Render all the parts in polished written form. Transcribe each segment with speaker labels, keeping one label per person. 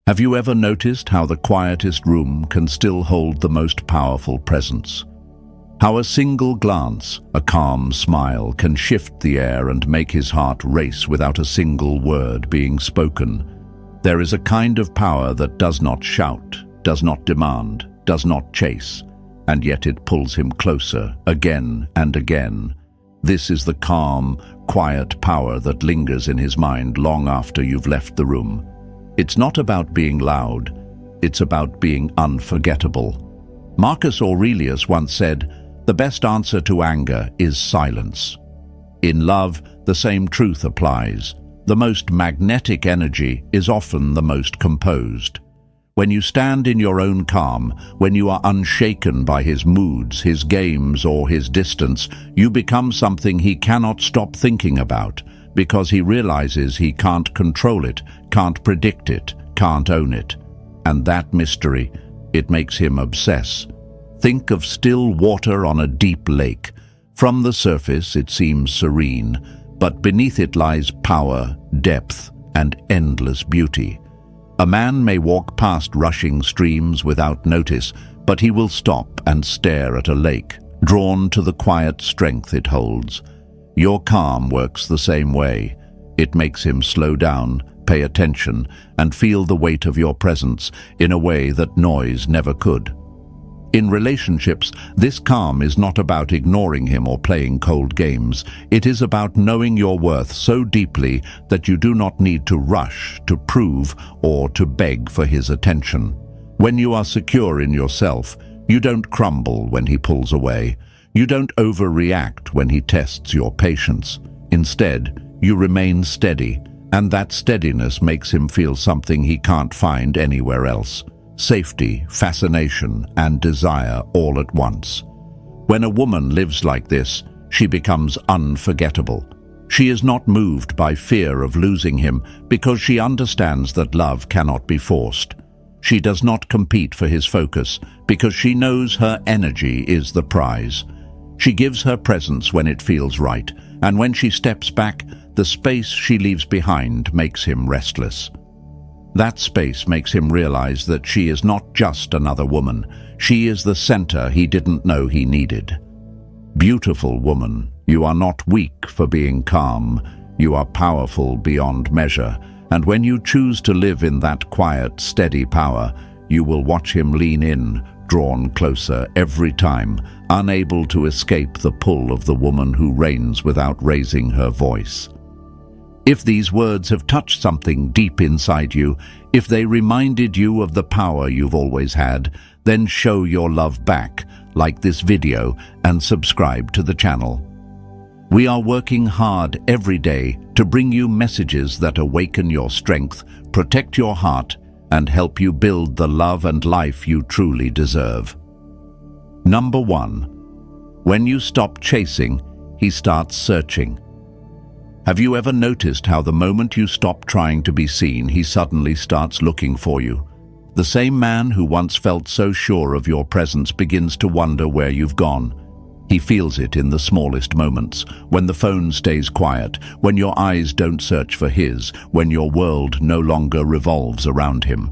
Speaker 1: Have you ever noticed how the quietest room can still hold the most powerful presence? How a single glance, a calm smile, can shift the air and make his heart race without a single word being spoken? There is a kind of power that does not shout, does not demand, does not chase, and yet it pulls him closer again and again. This is the calm, quiet power that lingers in his mind long after you've left the room. It's not about being loud, it's about being unforgettable. Marcus Aurelius once said, "The best answer to anger is silence." In love, the same truth applies. The most magnetic energy is often the most composed. When you stand in your own calm, when you are unshaken by his moods, his games, or his distance, you become something he cannot stop thinking about, because he realizes he can't control it, can't predict it, can't own it. And that mystery, it makes him obsess. Think of still water on a deep lake. From the surface it seems serene, but beneath it lies power, depth, and endless beauty. A man may walk past rushing streams without notice, but he will stop and stare at a lake, drawn to the quiet strength it holds. Your calm works the same way. It makes him slow down, pay attention, and feel the weight of your presence in a way that noise never could. In relationships, this calm is not about ignoring him or playing cold games. It is about knowing your worth so deeply that you do not need to rush, to prove, or to beg for his attention. When you are secure in yourself, you don't crumble when he pulls away. You don't overreact when he tests your patience. Instead, you remain steady, and that steadiness makes him feel something he can't find anywhere else. Safety, fascination, and desire all at once. When a woman lives like this, she becomes unforgettable. She is not moved by fear of losing him because she understands that love cannot be forced. She does not compete for his focus because she knows her energy is the prize. She gives her presence when it feels right, and when she steps back, the space she leaves behind makes him restless. That space makes him realize that she is not just another woman. She is the center he didn't know he needed. Beautiful woman, you are not weak for being calm. You are powerful beyond measure. And when you choose to live in that quiet, steady power, you will watch him lean in, drawn closer every time, unable to escape the pull of the woman who reigns without raising her voice. If these words have touched something deep inside you, if they reminded you of the power you've always had, then show your love back, like this video, and subscribe to the channel. We are working hard every day to bring you messages that awaken your strength, protect your heart, and help you build the love and life you truly deserve. Number 1. When you stop chasing, he starts searching. Have you ever noticed how the moment you stop trying to be seen, he suddenly starts looking for you? The same man who once felt so sure of your presence begins to wonder where you've gone. He feels it in the smallest moments, when the phone stays quiet, when your eyes don't search for his, when your world no longer revolves around him.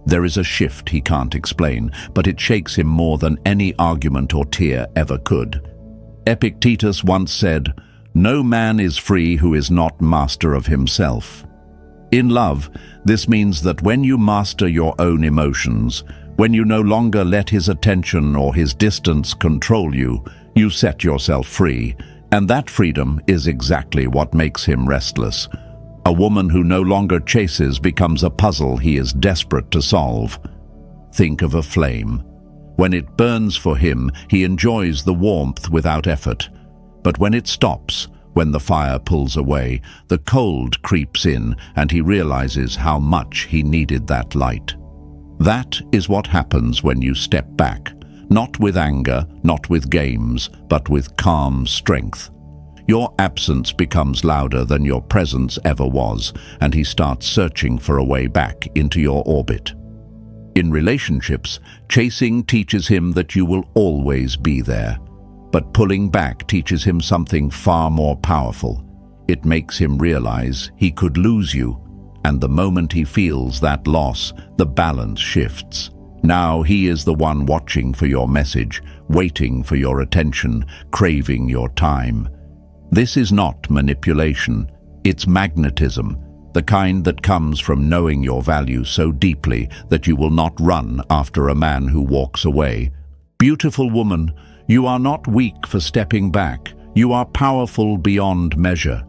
Speaker 1: There is a shift he can't explain, but it shakes him more than any argument or tear ever could. Epictetus once said, "No man is free who is not master of himself." In love, this means that when you master your own emotions, when you no longer let his attention or his distance control you, you set yourself free, and that freedom is exactly what makes him restless. A woman who no longer chases becomes a puzzle he is desperate to solve. Think of a flame. When it burns for him, he enjoys the warmth without effort. But when it stops, when the fire pulls away, the cold creeps in and he realizes how much he needed that light. That is what happens when you step back, not with anger, not with games, but with calm strength. Your absence becomes louder than your presence ever was, and he starts searching for a way back into your orbit. In relationships, chasing teaches him that you will always be there. But pulling back teaches him something far more powerful. It makes him realize he could lose you, And the moment he feels that loss, the balance shifts. Now he is the one watching for your message, waiting for your attention, craving your time. This is not manipulation, it's magnetism, the kind that comes from knowing your value so deeply that you will not run after a man who walks away. Beautiful woman, you are not weak for stepping back. You are powerful beyond measure.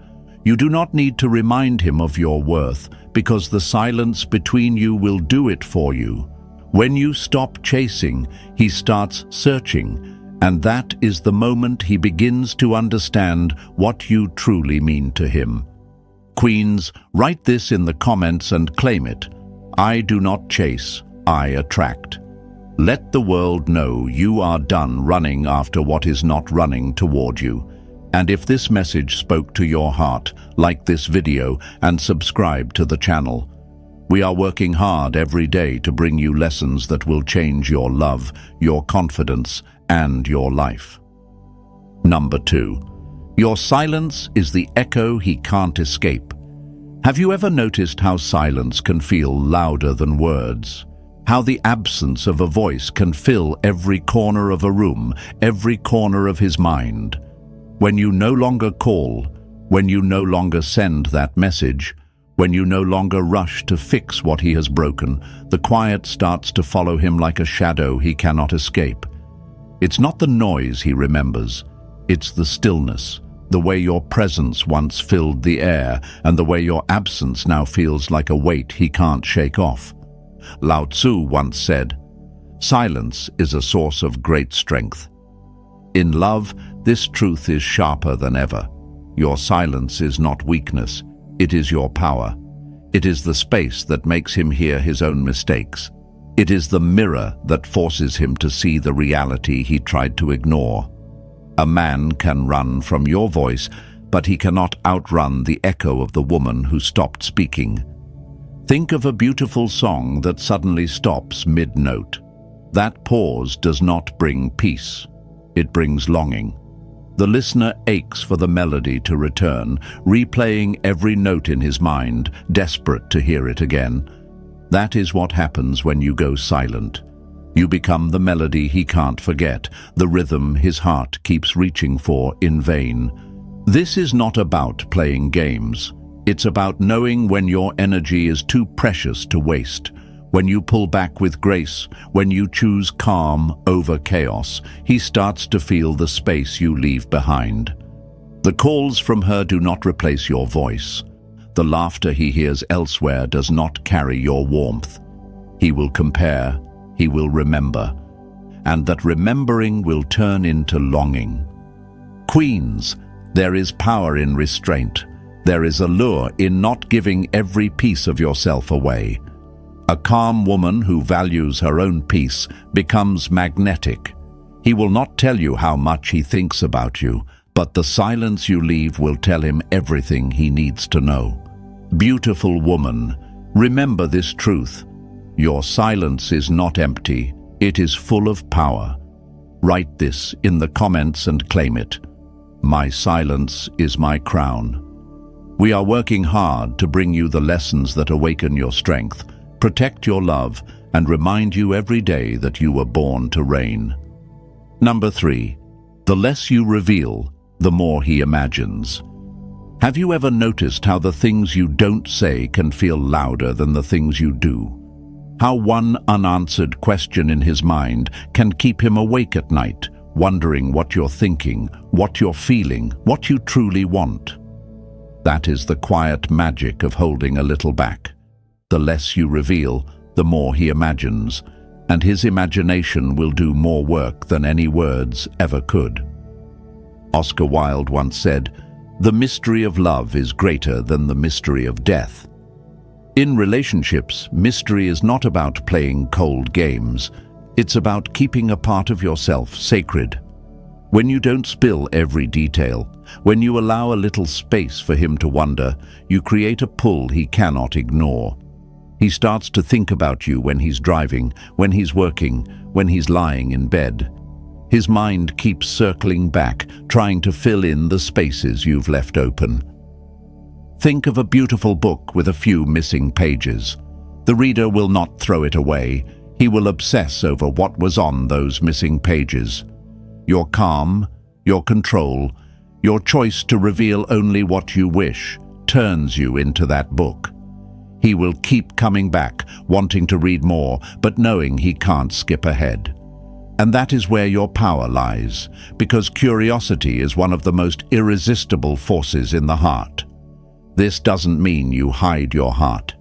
Speaker 1: You do not need to remind him of your worth, because the silence between you will do it for you. When you stop chasing, he starts searching, and that is the moment he begins to understand what you truly mean to him. Queens, write this in the comments and claim it. I do not chase, I attract. Let the world know you are done running after what is not running toward you. And if this message spoke to your heart, like this video and subscribe to the channel. We are working hard every day to bring you lessons that will change your love, your confidence, and your life. Number 2. Your silence is the echo he can't escape. Have you ever noticed how silence can feel louder than words? How the absence of a voice can fill every corner of a room, every corner of his mind? When you no longer call, when you no longer send that message, when you no longer rush to fix what he has broken, the quiet starts to follow him like a shadow he cannot escape. It's not the noise he remembers, it's the stillness, the way your presence once filled the air, and the way your absence now feels like a weight he can't shake off. Lao Tzu once said, "Silence is a source of great strength." In love, this truth is sharper than ever. Your silence is not weakness, it is your power. It is the space that makes him hear his own mistakes. It is the mirror that forces him to see the reality he tried to ignore. A man can run from your voice, but he cannot outrun the echo of the woman who stopped speaking. Think of a beautiful song that suddenly stops mid-note. That pause does not bring peace. It brings longing. The listener aches for the melody to return, replaying every note in his mind, desperate to hear it again. That is what happens when you go silent. You become the melody he can't forget, the rhythm his heart keeps reaching for in vain. This is not about playing games. It's about knowing when your energy is too precious to waste. When you pull back with grace, when you choose calm over chaos, he starts to feel the space you leave behind. The calls from her do not replace your voice. The laughter he hears elsewhere does not carry your warmth. He will compare, he will remember, and that remembering will turn into longing. Queens, there is power in restraint. There is allure in not giving every piece of yourself away. A calm woman who values her own peace becomes magnetic. He will not tell you how much he thinks about you, but the silence you leave will tell him everything he needs to know. Beautiful woman, remember this truth. Your silence is not empty, it is full of power. Write this in the comments and claim it. My silence is my crown. We are working hard to bring you the lessons that awaken your strength, protect your love, and remind you every day that you were born to reign. Number 3. The less you reveal, the more he imagines. Have you ever noticed how the things you don't say can feel louder than the things you do? How one unanswered question in his mind can keep him awake at night, wondering what you're thinking, what you're feeling, what you truly want. That is the quiet magic of holding a little back. The less you reveal, the more he imagines, and his imagination will do more work than any words ever could. Oscar Wilde once said, "The mystery of love is greater than the mystery of death." In relationships, mystery is not about playing cold games. It's about keeping a part of yourself sacred. When you don't spill every detail, when you allow a little space for him to wonder, you create a pull he cannot ignore. He starts to think about you when he's driving, when he's working, when he's lying in bed. His mind keeps circling back, trying to fill in the spaces you've left open. Think of a beautiful book with a few missing pages. The reader will not throw it away. He will obsess over what was on those missing pages. Your calm, your control, your choice to reveal only what you wish turns you into that book. He will keep coming back, wanting to read more, but knowing he can't skip ahead. And that is where your power lies, because curiosity is one of the most irresistible forces in the heart. This doesn't mean you hide your heart.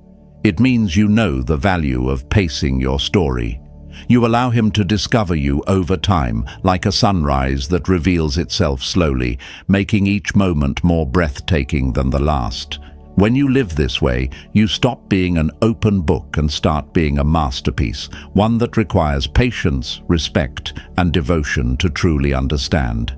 Speaker 1: It means you know the value of pacing your story. You allow him to discover you over time, like a sunrise that reveals itself slowly, making each moment more breathtaking than the last. When you live this way, you stop being an open book and start being a masterpiece, one that requires patience, respect, and devotion to truly understand.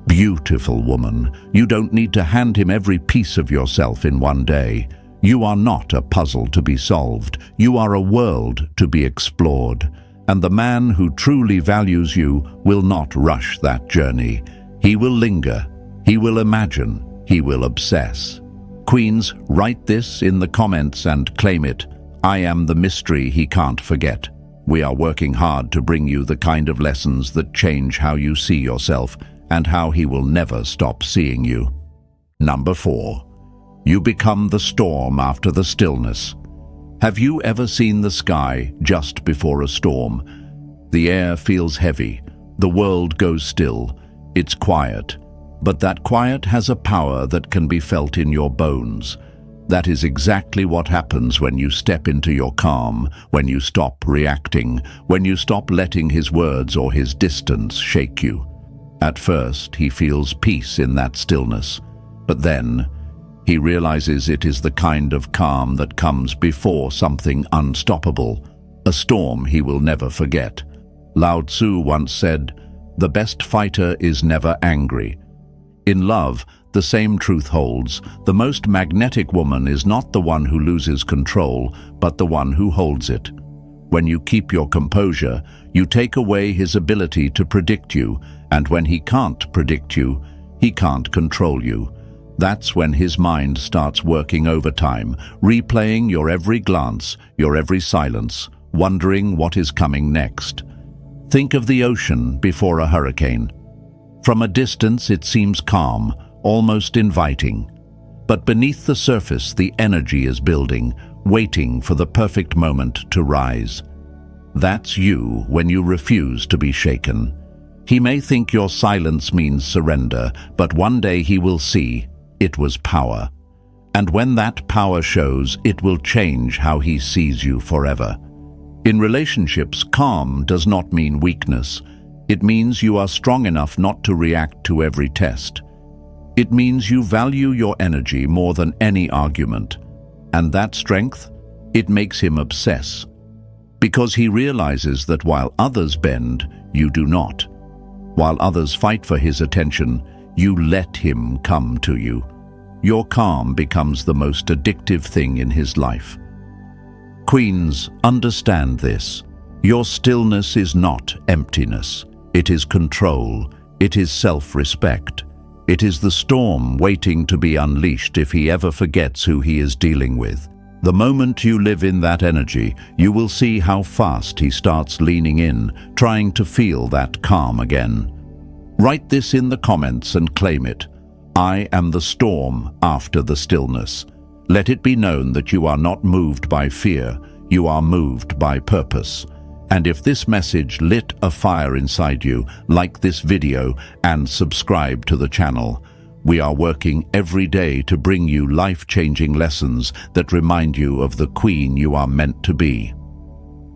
Speaker 1: Beautiful woman, you don't need to hand him every piece of yourself in one day. You are not a puzzle to be solved. You are a world to be explored. And the man who truly values you will not rush that journey. He will linger. He will imagine. He will obsess. Queens, write this in the comments and claim it. I am the mystery he can't forget. We are working hard to bring you the kind of lessons that change how you see yourself and how he will never stop seeing you. Number 4. You become the storm after the stillness. Have you ever seen the sky just before a storm? The air feels heavy. The world goes still. It's quiet. But that quiet has a power that can be felt in your bones. That is exactly what happens when you step into your calm, when you stop reacting, when you stop letting his words or his distance shake you. At first, he feels peace in that stillness, but then he realizes it is the kind of calm that comes before something unstoppable, a storm he will never forget. Lao Tzu once said, "The best fighter is never angry." In love, the same truth holds. The most magnetic woman is not the one who loses control, but the one who holds it. When you keep your composure, you take away his ability to predict you, and when he can't predict you, he can't control you. That's when his mind starts working overtime, replaying your every glance, your every silence, wondering what is coming next. Think of the ocean before a hurricane. From a distance it seems calm, almost inviting. But beneath the surface the energy is building, waiting for the perfect moment to rise. That's you when you refuse to be shaken. He may think your silence means surrender, but one day he will see it was power. And when that power shows, it will change how he sees you forever. In relationships, calm does not mean weakness. It means you are strong enough not to react to every test. It means you value your energy more than any argument. And that strength, it makes him obsess. Because he realizes that while others bend, you do not. While others fight for his attention, you let him come to you. Your calm becomes the most addictive thing in his life. Queens, understand this. Your stillness is not emptiness. It is control. It is self-respect. It is the storm waiting to be unleashed if he ever forgets who he is dealing with. The moment you live in that energy, you will see how fast he starts leaning in, trying to feel that calm again. Write this in the comments and claim it. I am the storm after the stillness. Let it be known that you are not moved by fear, you are moved by purpose. And if this message lit a fire inside you, like this video and subscribe to the channel. We are working every day to bring you life-changing lessons that remind you of the queen you are meant to be.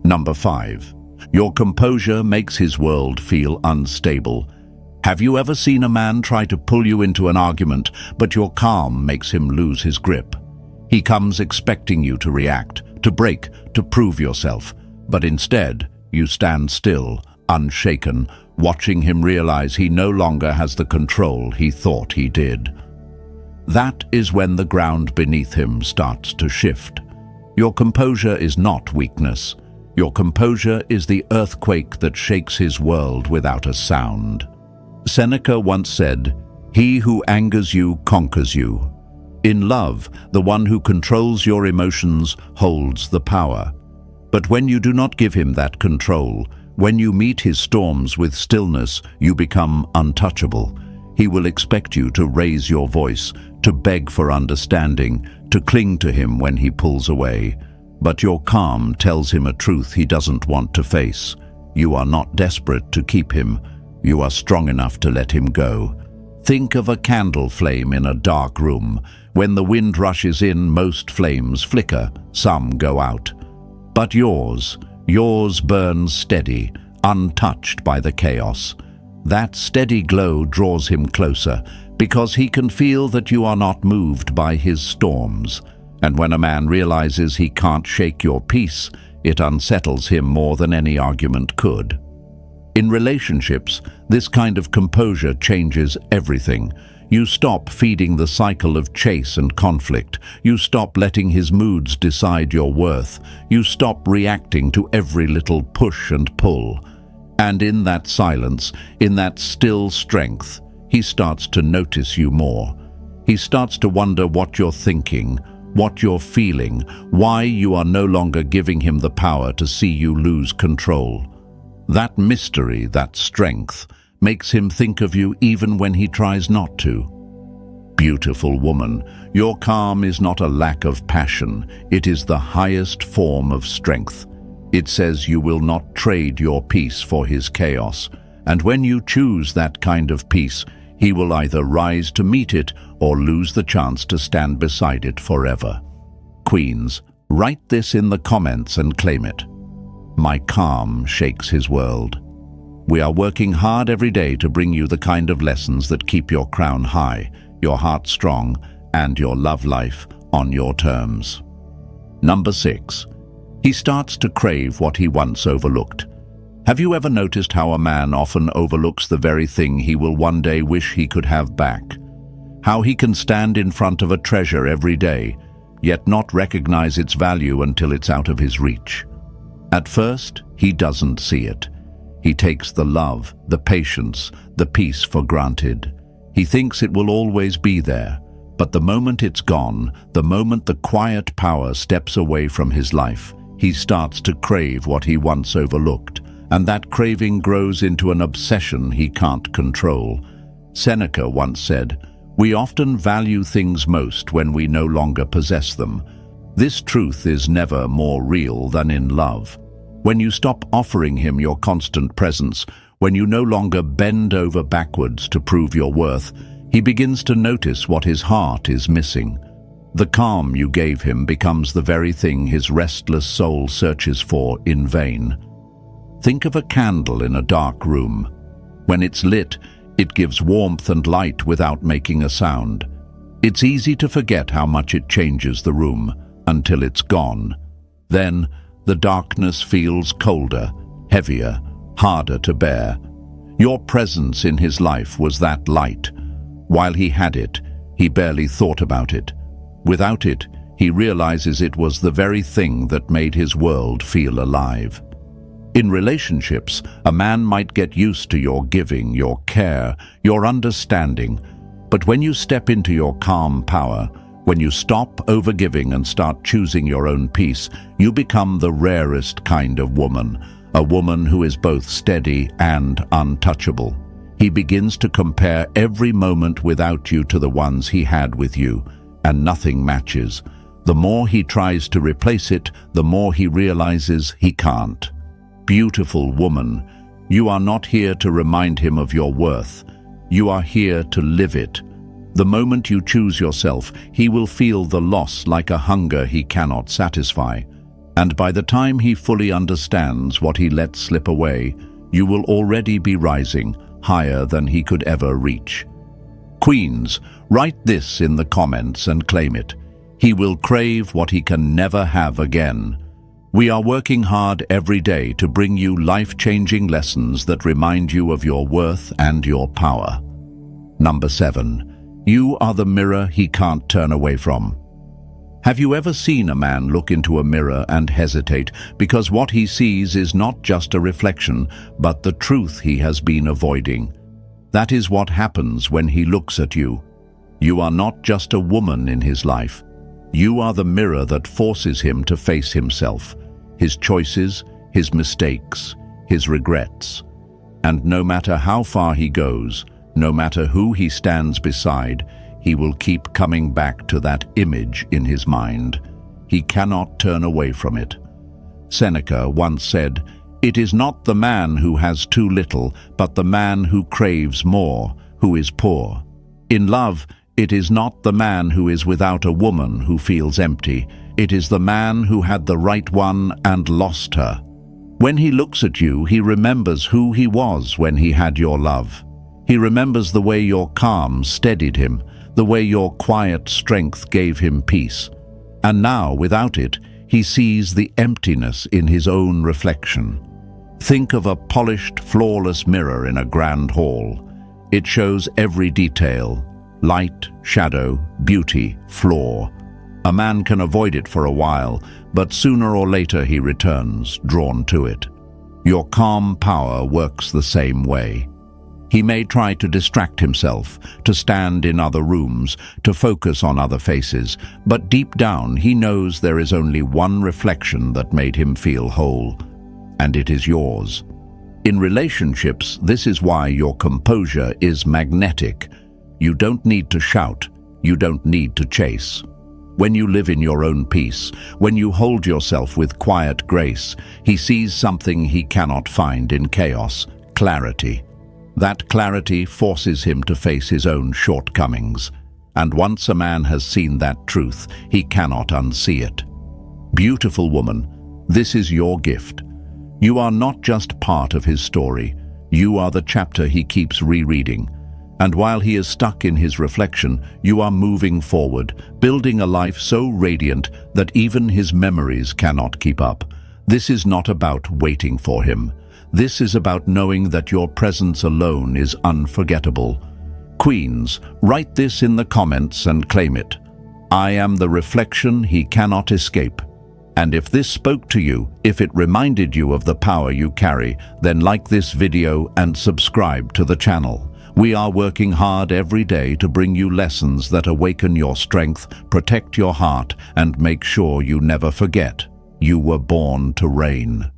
Speaker 1: Number 5. Your composure makes his world feel unstable. Have you ever seen a man try to pull you into an argument, but your calm makes him lose his grip? He comes expecting you to react, to break, to prove yourself. But instead, you stand still, unshaken, watching him realize he no longer has the control he thought he did. That is when the ground beneath him starts to shift. Your composure is not weakness. Your composure is the earthquake that shakes his world without a sound. Seneca once said, "He who angers you conquers you." In love, the one who controls your emotions holds the power. But when you do not give him that control, when you meet his storms with stillness, you become untouchable. He will expect you to raise your voice, to beg for understanding, to cling to him when he pulls away. But your calm tells him a truth he doesn't want to face. You are not desperate to keep him. You are strong enough to let him go. Think of a candle flame in a dark room. When the wind rushes in, most flames flicker, some go out. But yours burns steady, untouched by the chaos. That steady glow draws him closer, because he can feel that you are not moved by his storms. And when a man realizes he can't shake your peace, it unsettles him more than any argument could. In relationships, this kind of composure changes everything. You stop feeding the cycle of chase and conflict. You stop letting his moods decide your worth. You stop reacting to every little push and pull. And in that silence, in that still strength, he starts to notice you more. He starts to wonder what you're thinking, what you're feeling, why you are no longer giving him the power to see you lose control. That mystery, that strength, makes him think of you even when he tries not to. Beautiful woman, your calm is not a lack of passion, it is the highest form of strength. It says you will not trade your peace for his chaos, and when you choose that kind of peace, he will either rise to meet it or lose the chance to stand beside it forever. Queens, write this in the comments and claim it. My calm shakes his world. We are working hard every day to bring you the kind of lessons that keep your crown high, your heart strong, and your love life on your terms. Number 6. He starts to crave what he once overlooked. Have you ever noticed how a man often overlooks the very thing he will one day wish he could have back? How he can stand in front of a treasure every day, yet not recognize its value until it's out of his reach. At first, he doesn't see it. He takes the love, the patience, the peace for granted. He thinks it will always be there, but the moment it's gone, the moment the quiet power steps away from his life, he starts to crave what he once overlooked, and that craving grows into an obsession he can't control. Seneca once said, "We often value things most when we no longer possess them." This truth is never more real than in love. When you stop offering him your constant presence, when you no longer bend over backwards to prove your worth, he begins to notice what his heart is missing. The calm you gave him becomes the very thing his restless soul searches for in vain. Think of a candle in a dark room. When it's lit, it gives warmth and light without making a sound. It's easy to forget how much it changes the room until it's gone. Then, the darkness feels colder, heavier, harder to bear. Your presence in his life was that light. While he had it, he barely thought about it. Without it, he realizes it was the very thing that made his world feel alive. In relationships, a man might get used to your giving, your care, your understanding, but when you step into your calm power, when you stop overgiving and start choosing your own peace, you become the rarest kind of woman, a woman who is both steady and untouchable. He begins to compare every moment without you to the ones he had with you, and nothing matches. The more he tries to replace it, the more he realizes he can't. Beautiful woman, you are not here to remind him of your worth. You are here to live it. The moment you choose yourself, he will feel the loss like a hunger he cannot satisfy. And by the time he fully understands what he let slip away, you will already be rising higher than he could ever reach. Queens, write this in the comments and claim it. He will crave what he can never have again. We are working hard every day to bring you life-changing lessons that remind you of your worth and your power. Number 7. You are the mirror he can't turn away from. Have you ever seen a man look into a mirror and hesitate because what he sees is not just a reflection, but the truth he has been avoiding? That is what happens when he looks at you. You are not just a woman in his life. You are the mirror that forces him to face himself, his choices, his mistakes, his regrets. And no matter how far he goes, no matter who he stands beside, he will keep coming back to that image in his mind. He cannot turn away from it. Seneca once said, "It is not the man who has too little, but the man who craves more, who is poor." In love, it is not the man who is without a woman who feels empty. It is the man who had the right one and lost her. When he looks at you, he remembers who he was when he had your love. He remembers the way your calm steadied him, the way your quiet strength gave him peace. And now, without it, he sees the emptiness in his own reflection. Think of a polished, flawless mirror in a grand hall. It shows every detail: light, shadow, beauty, flaw. A man can avoid it for a while, but sooner or later he returns, drawn to it. Your calm power works the same way. He may try to distract himself, to stand in other rooms, to focus on other faces, but deep down he knows there is only one reflection that made him feel whole, and it is yours. In relationships, this is why your composure is magnetic. You don't need to shout, you don't need to chase. When you live in your own peace, when you hold yourself with quiet grace, he sees something he cannot find in chaos: clarity. That clarity forces him to face his own shortcomings. And once a man has seen that truth, he cannot unsee it. Beautiful woman, this is your gift. You are not just part of his story. You are the chapter he keeps rereading. And while he is stuck in his reflection, you are moving forward, building a life so radiant that even his memories cannot keep up. This is not about waiting for him. This is about knowing that your presence alone is unforgettable. Queens, write this in the comments and claim it. I am the reflection he cannot escape. And if this spoke to you, if it reminded you of the power you carry, then like this video and subscribe to the channel. We are working hard every day to bring you lessons that awaken your strength, protect your heart, and make sure you never forget you were born to reign.